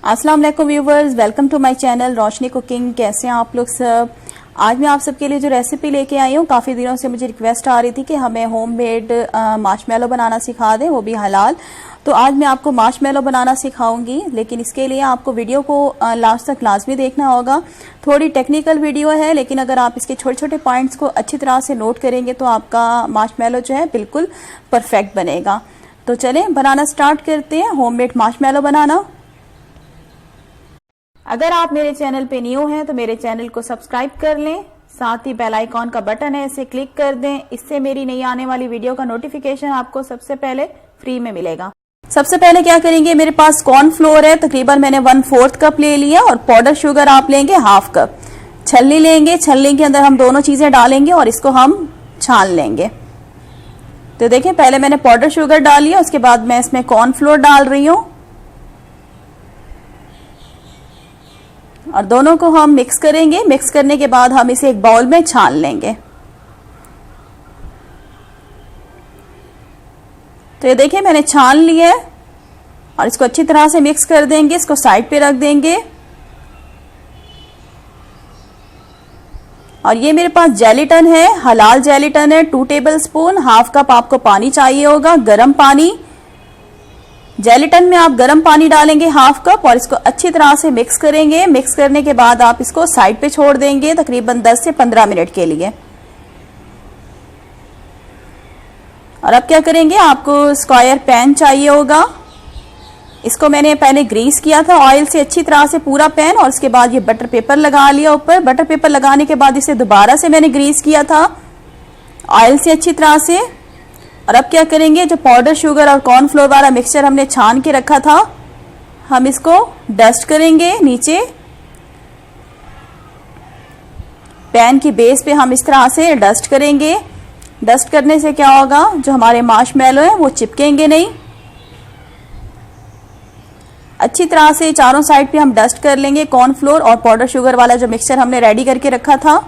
अस्सलाम वालेकुम viewers, welcome to my channel Roshni cooking. कैसे हैं आप लोग सब। आज मैं आप सबके लिए जो रेसिपी लेके आई हूँ, काफ़ी दिनों से मुझे रिक्वेस्ट आ रही थी कि हमें होममेड मार्शमेलो बनाना सिखा दें, वो भी हलाल। तो आज मैं आपको मार्शमेलो बनाना सिखाऊंगी, लेकिन इसके लिए आपको वीडियो को लास्ट तक लाजमी देखना होगा। थोड़ी टेक्निकल वीडियो है, लेकिन अगर आप इसके छोटे छोटे पॉइंट्स को अच्छी तरह से नोट करेंगे तो आपका मार्शमेलो जो है बिल्कुल परफेक्ट बनेगा। तो चलें बनाना स्टार्ट करते हैं, होममेड मार्शमेलो बनाना। अगर आप मेरे चैनल पे न्यू हैं तो मेरे चैनल को सब्सक्राइब कर लें, साथ ही बेल आइकॉन का बटन है, इसे क्लिक कर दें। इससे मेरी नई आने वाली वीडियो का नोटिफिकेशन आपको सबसे पहले फ्री में मिलेगा। सबसे पहले क्या करेंगे, मेरे पास कॉर्न फ्लोर है, तकरीबन मैंने 1/4 कप ले लिया, और पाउडर शुगर आप लेंगे 1/2 कप। छलनी लेंगे, छलनी के अंदर हम दोनों चीजें डालेंगे और इसको हम छान लेंगे। तो देखिए, पहले मैंने पाउडर शुगर डाली है, उसके बाद मैं इसमें कॉर्न फ्लोर डाल रही हूँ, और दोनों को हम मिक्स करेंगे। मिक्स करने के बाद हम इसे एक बाउल में छान लेंगे। तो ये देखिए, मैंने छान लिया है और इसको अच्छी तरह से मिक्स कर देंगे। इसको साइड पे रख देंगे। और ये मेरे पास जेलिटन है, हलाल जेलिटन है, 2 टेबलस्पून। 1/2 कप आपको पानी चाहिए होगा, गर्म पानी। जेलिटन में आप गर्म पानी डालेंगे 1/2 कप, और इसको अच्छी तरह से मिक्स करेंगे। मिक्स करने के बाद आप इसको साइड पे छोड़ देंगे तकरीबन 10 से 15 मिनट के लिए। और अब क्या करेंगे, आपको स्क्वायर पैन चाहिए होगा। इसको मैंने पहले ग्रीस किया था ऑयल से अच्छी तरह से पूरा पैन, और उसके बाद ये बटर पेपर लगा लिया ऊपर। बटर पेपर लगाने के बाद इसे दोबारा से मैंने ग्रीस किया था ऑयल से अच्छी तरह से। और अब क्या करेंगे, जो पाउडर शुगर और कॉर्नफ्लोर वाला मिक्सचर हमने छान के रखा था, हम इसको डस्ट करेंगे नीचे पैन की बेस पे। हम इस तरह से डस्ट करेंगे। डस्ट करने से क्या होगा, जो हमारे मार्शमेलो हैं वो चिपकेंगे नहीं। अच्छी तरह से चारों साइड पे हम डस्ट कर लेंगे कॉर्नफ्लोर और पाउडर शुगर वाला जो मिक्सचर हमने रेडी करके रखा था।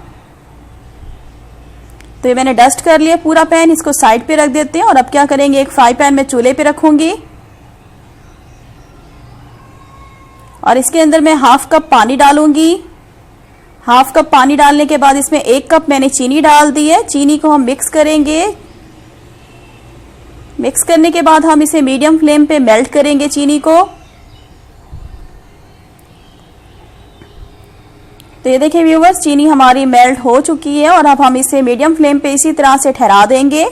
तो ये मैंने डस्ट कर लिया पूरा पैन, इसको साइड पे रख देते हैं। और अब क्या करेंगे, एक फ्राई पैन में चूल्हे पे रखूंगी, और इसके अंदर मैं 1/2 कप पानी डालूंगी। 1/2 कप पानी डालने के बाद इसमें 1 कप मैंने चीनी डाल दी है। चीनी को हम मिक्स करेंगे। मिक्स करने के बाद हम इसे मीडियम फ्लेम पे मेल्ट करेंगे चीनी को। तो ये देखिए व्यूवर्स, चीनी हमारी मेल्ट हो चुकी है, और अब हम इसे मीडियम फ्लेम पे इसी तरह से ठहरा देंगे।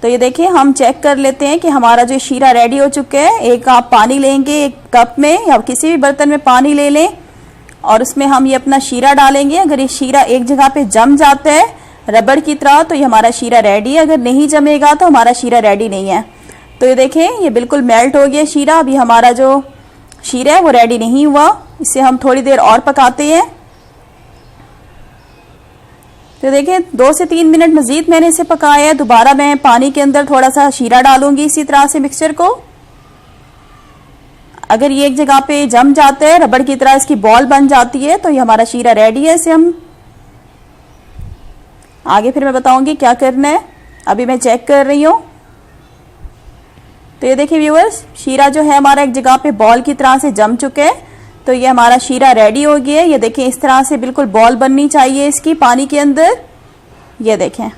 तो ये देखिए, हम चेक कर लेते हैं कि हमारा जो शीरा रेडी हो चुका है। एक आप पानी लेंगे, एक कप में या किसी भी बर्तन में पानी ले लें, और उसमें हम ये अपना शीरा डालेंगे। अगर ये शीरा एक जगह पे जम जाता है रबड़ की तरह, तो ये हमारा शीरा रेडी है। अगर नहीं जमेगा तो हमारा शीरा रेडी नहीं है। तो ये देखें, ये बिल्कुल मेल्ट हो गया शीरा। अभी हमारा जो शीरा है वो रेडी नहीं हुआ, इसे हम थोड़ी देर और पकाते हैं। तो देखिए, 2 से 3 मिनट मजीद मैंने इसे पकाया है। दोबारा मैं पानी के अंदर थोड़ा सा शीरा डालूंगी इसी तरह से मिक्सचर को। अगर ये एक जगह पे जम जाता है, रबड़ की तरह इसकी बॉल बन जाती है, तो ये हमारा शीरा रेडी है। इसे हम आगे फिर मैं बताऊंगी क्या करना है। अभी मैं चेक कर रही हूँ। तो ये देखिए व्यूअर्स, शीरा जो है हमारा एक जगह पे बॉल की तरह से जम चुके हैं। तो ये हमारा शीरा रेडी हो गया है। ये देखें, इस तरह से बिल्कुल बॉल बननी चाहिए इसकी पानी के अंदर। ये देखें।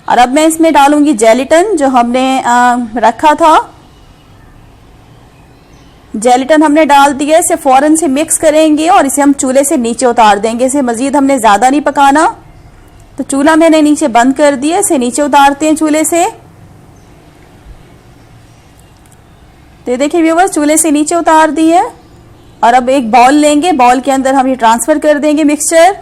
और अब मैं इसमें डालूंगी जेलिटन जो हमने रखा था। जेलिटन हमने डाल दिया, इसे फौरन से मिक्स करेंगे और इसे हम चूल्हे से नीचे उतार देंगे। इसे मजीद हमने ज्यादा नहीं पकाना। तो चूल्हा मैंने नीचे बंद कर दिया, इसे नीचे उतारते हैं चूल्हे से। तो देखिए व्यूअर्स, चूल्हे से नीचे उतार दी है। और अब एक बाउल लेंगे, बाउल के अंदर हम ये ट्रांसफर कर देंगे मिक्सचर।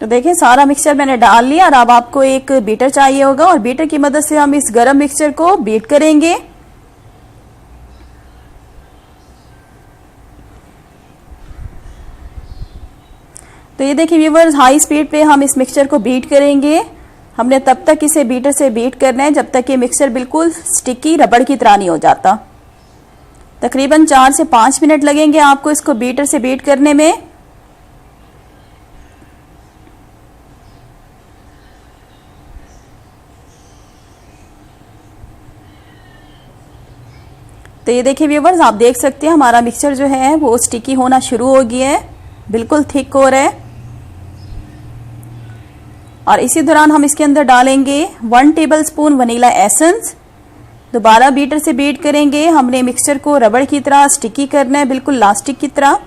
तो देखिए, सारा मिक्सचर मैंने डाल लिया। और अब आपको एक बीटर चाहिए होगा, और बीटर की मदद से हम इस गरम मिक्सचर को बीट करेंगे। तो ये देखिए व्यूअर्स, हाई स्पीड पे हम इस मिक्सचर को बीट करेंगे। हमने तब तक इसे बीटर से बीट करना है जब तक ये मिक्सचर बिल्कुल स्टिकी रबड़ की तरह नहीं हो जाता। तकरीबन 4 से 5 मिनट लगेंगे आपको इसको बीटर से बीट करने में। तो ये देखिए व्यूवर्स, आप देख सकते हैं हमारा मिक्सचर जो है वो स्टिकी होना शुरू हो गया है, बिल्कुल थिक हो रहा है। और इसी दौरान हम इसके अंदर डालेंगे 1 टेबलस्पून वनीला एसेंस। दोबारा बीटर से बीट करेंगे। हमने मिक्सचर को रबड़ की तरह स्टिकी करना है, बिल्कुल लास्टिक की तरह।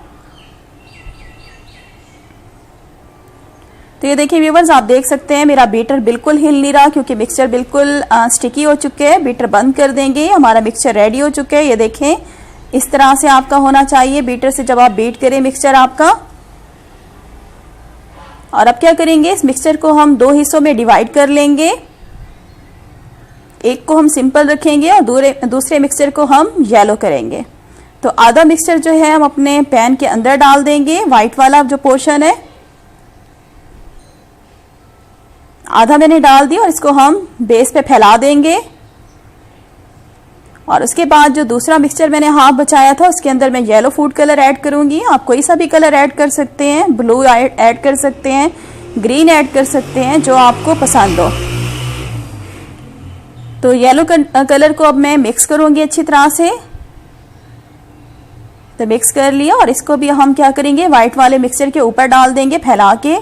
तो ये देखिए व्यूवर्स, आप देख सकते हैं मेरा बीटर बिल्कुल हिल नहीं रहा क्योंकि मिक्सचर बिल्कुल स्टिकी हो चुके हैं। बीटर बंद कर देंगे, हमारा मिक्सचर रेडी हो चुका है। ये देखें, इस तरह से आपका होना चाहिए बीटर से जब आप बीट करें मिक्सचर आपका। और अब क्या करेंगे, इस मिक्सचर को हम 2 हिस्सों में डिवाइड कर लेंगे। एक को हम सिंपल रखेंगे और दूसरे मिक्सचर को हम येलो करेंगे। तो आधा मिक्सचर जो है हम अपने पैन के अंदर डाल देंगे, व्हाइट वाला जो पोर्शन है आधा मैंने डाल दिया और इसको हम बेस पे फैला देंगे। और उसके बाद जो दूसरा मिक्सचर मैंने हाफ बचाया था उसके अंदर मैं येलो फूड कलर ऐड करूंगी। आप कोई सा भी कलर ऐड कर सकते हैं, ब्लू ऐड कर सकते हैं, ग्रीन ऐड कर सकते हैं, जो आपको पसंद हो। तो येलो कलर को अब मैं मिक्स करूंगी अच्छी तरह से। तो मिक्स कर लिया और इसको भी हम क्या करेंगे, व्हाइट वाले मिक्सचर के ऊपर डाल देंगे फैला के।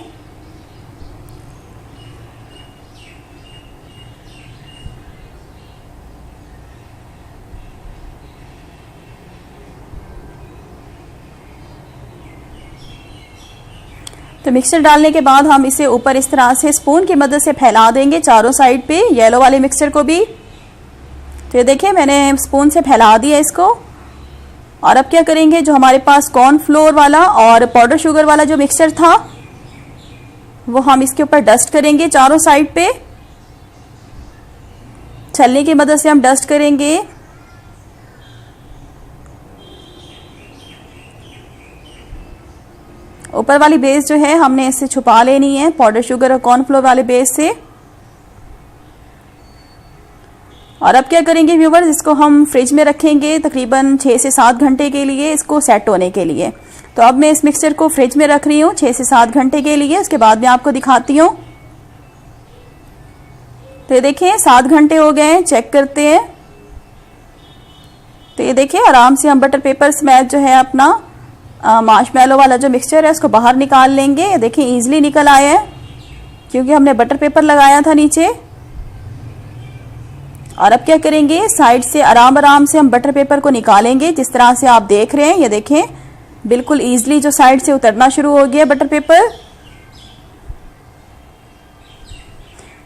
तो मिक्सचर डालने के बाद हम इसे ऊपर इस तरह से स्पून की मदद से फैला देंगे चारों साइड पे, येलो वाले मिक्सचर को भी। तो ये देखिए मैंने स्पून से फैला दिया इसको। और अब क्या करेंगे, जो हमारे पास कॉर्नफ्लोर वाला और पाउडर शुगर वाला जो मिक्सचर था वो हम इसके ऊपर डस्ट करेंगे चारों साइड पे। छलनी की मदद से हम डस्ट करेंगे। ऊपर वाली बेस जो है हमने इससे छुपा लेनी है, पाउडर शुगर और कॉर्नफ्लोर वाले बेस से। और अब क्या करेंगे व्यूवर्स, इसको हम फ्रिज में रखेंगे तकरीबन 6 से 7 घंटे के लिए, इसको सेट होने के लिए। तो अब मैं इस मिक्सचर को फ्रिज में रख रही हूँ 6 से 7 घंटे के लिए। उसके बाद मैं आपको दिखाती हूँ। तो ये देखिए 7 घंटे हो गए हैं, चेक करते हैं। तो ये देखिए आराम से हम बटर पेपर स्मैश जो है अपना मार्शमैलो वाला जो मिक्सचर है उसको बाहर निकाल लेंगे। ये देखिए इजीली निकल आया है क्योंकि हमने बटर पेपर लगाया था नीचे। और अब क्या करेंगे, साइड से आराम से हम बटर पेपर को निकालेंगे जिस तरह से आप देख रहे हैं। ये देखें बिल्कुल इजीली जो साइड से उतरना शुरू हो गया बटर पेपर,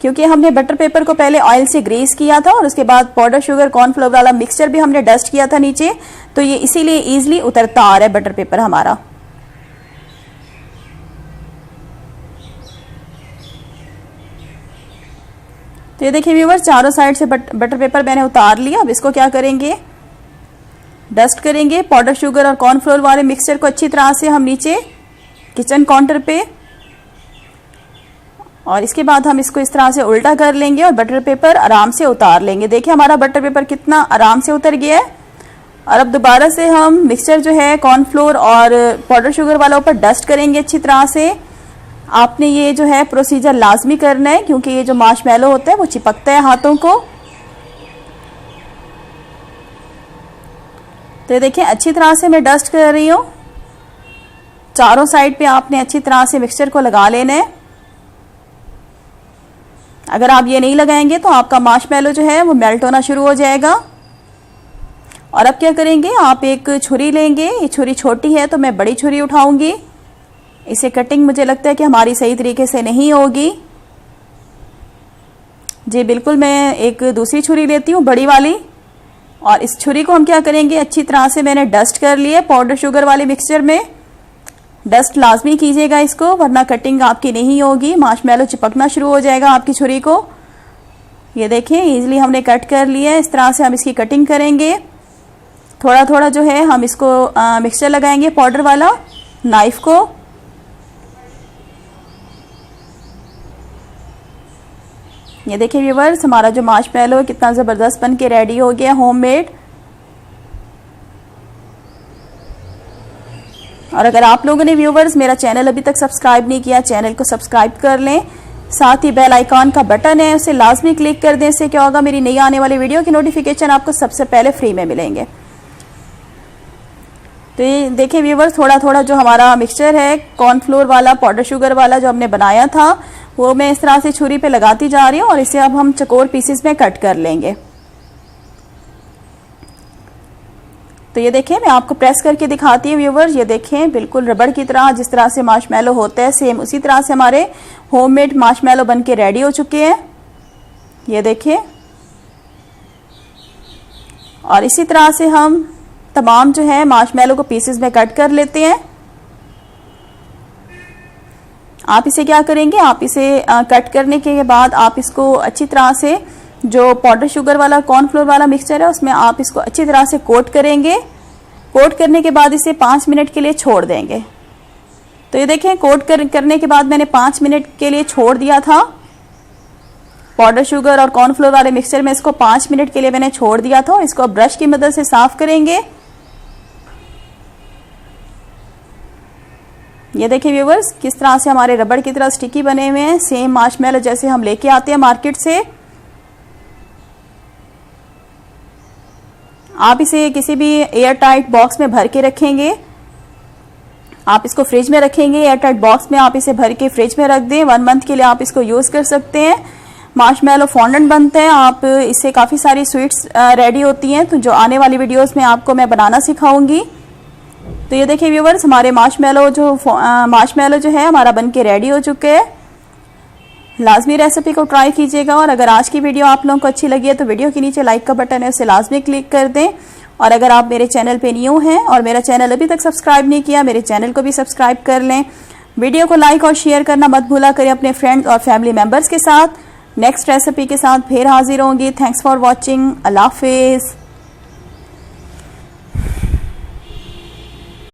क्योंकि हमने बटर पेपर को पहले ऑयल से ग्रीस किया था और उसके बाद पाउडर शुगर कॉर्नफ्लोर वाला मिक्सचर भी हमने डस्ट किया था नीचे। तो ये इसीलिए इजीली उतरता आ रहा है बटर पेपर हमारा। तो ये देखिए व्यूअर्स, चारों साइड से बटर पेपर मैंने उतार लिया। अब इसको क्या करेंगे, डस्ट करेंगे पाउडर शुगर और कॉर्नफ्लोर वाले मिक्सचर को अच्छी तरह से हम नीचे किचन काउंटर पे। और इसके बाद हम इसको इस तरह से उल्टा कर लेंगे और बटर पेपर आराम से उतार लेंगे। देखिए हमारा बटर पेपर कितना आराम से उतर गया है। और अब दोबारा से हम मिक्सचर जो है कॉर्नफ्लोर और पाउडर शुगर वाला ऊपर डस्ट करेंगे अच्छी तरह से। आपने ये जो है प्रोसीजर लाजमी करना है क्योंकि ये जो मार्शमैलो होता है वो चिपकता है हाथों को। तो ये देखिए अच्छी तरह से मैं डस्ट कर रही हूँ। चारों साइड पे आपने अच्छी तरह से मिक्सचर को लगा लेना है। अगर आप ये नहीं लगाएंगे तो आपका मार्शमैलो जो है वो मेल्ट होना शुरू हो जाएगा। और अब क्या करेंगे, आप एक छुरी लेंगे। ये छुरी छोटी है तो मैं बड़ी छुरी उठाऊंगी। इसे कटिंग मुझे लगता है कि हमारी सही तरीके से नहीं होगी जी। बिल्कुल मैं एक दूसरी छुरी लेती हूँ बड़ी वाली। और इस छुरी को हम क्या करेंगे, अच्छी तरह से मैंने डस्ट कर लिया पाउडर शुगर वाले मिक्सचर में। डस्ट लाजमी कीजिएगा इसको, वरना कटिंग आपकी नहीं होगी, मार्शमैलो चिपकना शुरू हो जाएगा आपकी छुरी को। ये देखें इजीली हमने कट कर लिया है। इस तरह से हम इसकी कटिंग करेंगे। थोड़ा थोड़ा जो है हम इसको मिक्सचर लगाएंगे पाउडर वाला नाइफ को। ये देखिए व्यूअर्स, हमारा जो मार्शमैलो कितना ज़बरदस्त बन के रेडी हो गया होममेड। और अगर आप लोगों ने व्यूअर्स मेरा चैनल अभी तक सब्सक्राइब नहीं किया, चैनल को सब्सक्राइब कर लें। साथ ही बेल आइकॉन का बटन है, उसे लाजमी क्लिक कर दें। इससे क्या होगा, मेरी नई आने वाली वीडियो की नोटिफिकेशन आपको सबसे पहले फ्री में मिलेंगे। तो ये देखें व्यूवर्स, थोड़ा थोड़ा जो हमारा मिक्सचर है कॉर्नफ्लोर वाला, पाउडर शुगर वाला जो हमने बनाया था, वो मैं इस तरह से छुरी पे लगाती जा रही हूँ और इसे अब हम चकोर पीसेस में कट कर लेंगे। तो ये देखें, मैं आपको प्रेस करके दिखाती हूँ व्यूवर्स। ये देखें, बिल्कुल रबड़ की तरह, जिस तरह से मार्शमेलो होता है सेम उसी तरह से हमारे होममेड मार्शमेलो बन के रेडी हो चुके हैं। ये देखें, और इसी तरह से हम तमाम जो है मार्शमेलो को पीसेस में कट कर लेते हैं। आप इसे क्या करेंगे, आप इसे कट करने के बाद आप इसको अच्छी तरह से जो पाउडर शुगर वाला कॉर्नफ्लोर वाला मिक्सचर है उसमें आप इसको अच्छी तरह से कोट करेंगे। कोट करने के बाद इसे 5 मिनट के लिए छोड़ देंगे। तो ये देखें, कोट करने के बाद मैंने 5 मिनट के लिए छोड़ दिया था। पाउडर शुगर और कॉर्नफ्लोर वाले मिक्सचर में इसको 5 मिनट के लिए मैंने छोड़ दिया था। इसको ब्रश की मदद से साफ करेंगे। ये देखिए व्यूवर्स, किस तरह से हमारे रबड़ की तरह स्टिकी बने हुए हैं, सेम मार्शमेलो जैसे हम लेके आते हैं मार्केट से। आप इसे किसी भी एयर टाइट बॉक्स में भर के रखेंगे। आप इसको फ्रिज में रखेंगे, एयर टाइट बॉक्स में आप इसे भर के फ्रिज में रख दें। 1 मंथ के लिए आप इसको यूज कर सकते हैं। मार्शमेलो फॉन्डेंट बनते हैं, आप इससे काफी सारी स्वीट्स रेडी होती हैं, तो जो आने वाली वीडियोस में आपको मैं बनाना सिखाऊंगी। तो ये देखिए व्यूवर्स, हमारे मार्शमेलो जो है हमारा बन के रेडी हो चुके हैं। लाजमी रेसिपी को ट्राई कीजिएगा, और अगर आज की वीडियो आप लोगों को अच्छी लगी है तो वीडियो के नीचे लाइक का बटन है, उसे लाजमी क्लिक कर दें। और अगर आप मेरे चैनल पे न्यू हैं और मेरा चैनल अभी तक सब्सक्राइब नहीं किया, मेरे चैनल को भी सब्सक्राइब कर लें। वीडियो को लाइक और शेयर करना मत भूला करें अपने फ्रेंड्स और फैमिली मेम्बर्स के साथ। नेक्स्ट रेसिपी के साथ फिर हाजिर होंगी। Thanks for watching. अल्लाह हाफिज़।